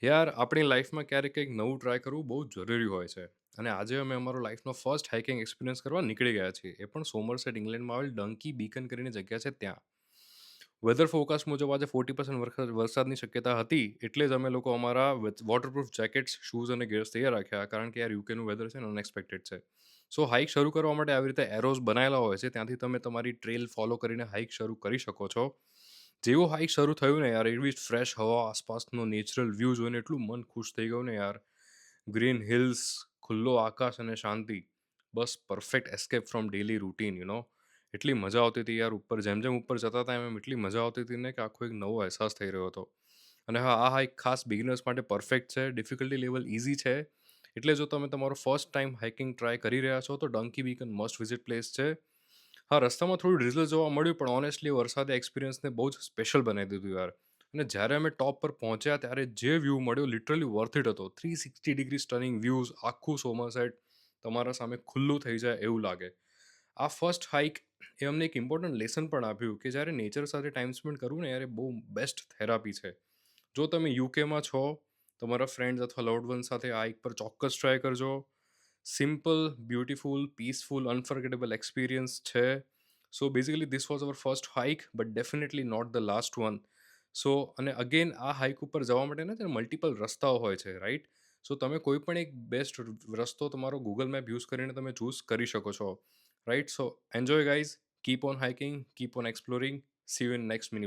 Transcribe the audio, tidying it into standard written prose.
યાર આપણી લાઈફમાં ક્યારેક કંઈક નવું ટ્રાય કરવું બહુ જરૂરી હોય છે. અને આજે અમે અમારો લાઈફનો ફર્સ્ટ હાઇકિંગ એક્સપિરિયન્સ કરવા નીકળી ગયા છીએ. એ પણ સોમરસેટ ઇંગ્લેન્ડમાં આવેલ ડંકી બીકન કરીને જગ્યા છે ત્યાં. વેધર ફોરકાસ્ટ મુજબ આજે 40% વરસાદની શક્યતા હતી, એટલે જ અમે લોકો અમારા વોટરપ્રૂફ જેકેટ્સ, શૂઝ અને ગિયર્સ તૈયાર રાખ્યા, કારણ કે યાર યુકેનું વેધર છે ને અનએક્સપેક્ટેડ છે. સો હાઇક શરૂ કરવા માટે આવી રીતે એરોઝ બનાવેલા હોય છે, ત્યાંથી તમે તમારી ટ્રેલ ફોલો કરીને હાઇક શરૂ કરી શકો છો. જેવો હાઇક શરૂ થયું ને યાર, એવી ફ્રેશ હવા, આસપાસનો નેચરલ વ્યૂ જોઈને એટલું મન ખુશ થઈ ગયું ને યાર. ગ્રીન હિલ્સ, ખુલ્લો આકાશ અને શાંતિ, બસ perfect escape from daily routine. એટલી મજા આવતી હતી યાર. ઉપર જેમ જેમ ઉપર જતા હતા એમ એટલી મજા આવતી હતી ને કે આખો એક નવો અહેસાસ થઈ રહ્યો હતો. અને હા, આ હાઇક ખાસ બિગિનર્સ માટે પરફેક્ટ છે. ડિફિકલ્ટી લેવલ ઇઝી છે. એટલે જો તમે તમારો ફર્સ્ટ ટાઈમ હાઇકિંગ ટ્રાય કરી રહ્યા છો તો ડંકી બીકન મસ્ટ વિઝિટ પ્લેસ છે. હા, રસ્તામાં થોડું ડ્રીઝલ જોવા મળ્યું, પણ ઓનેસ્ટલી વરસાદે એક્સપિરિયન્સને બહુ જ સ્પેશિયલ બનાવી દીધું યાર. અને જ્યારે અમે ટોપ પર પહોંચ્યા ત્યારે જે વ્યૂ મળ્યો લિટરલી વર્થ ઇટ હતો. 360 ડિગ્રી સ્ટનિંગ વ્યૂઝ, આખું સોમરસેટ તમારા સામે ખુલ્લું થઈ જાય એવું લાગે. આ ફર્સ્ટ હાઇક એ અમને એક ઇમ્પોર્ટન્ટ લેસન પણ આપ્યું કે જ્યારે નેચર સાથે ટાઈમ સ્પેન્ડ કરવું ને યાર, એ બહુ બેસ્ટ થેરાપી છે. જો તમે યુકેમાં છો, તમારા ફ્રેન્ડ્સ અથવા લવડ વન સાથે આ હાઇક પર ચોક્કસ ટ્રાય કરજો. Simple, beautiful, peaceful, unforgettable experience છે. So basically this was our first hike, but definitely not the last one. So અને અગેન આ હાઇક ઉપર જવા માટે ને મલ્ટિપલ રસ્તાઓ હોય છે, રાઈટ? સો તમે કોઈ પણ એક બેસ્ટ રસ્તો તમારો ગૂગલ મેપ યુઝ કરીને તમે ચૂઝ કરી શકો છો, right? So enjoy guys, keep on hiking, keep on exploring. C you in next mini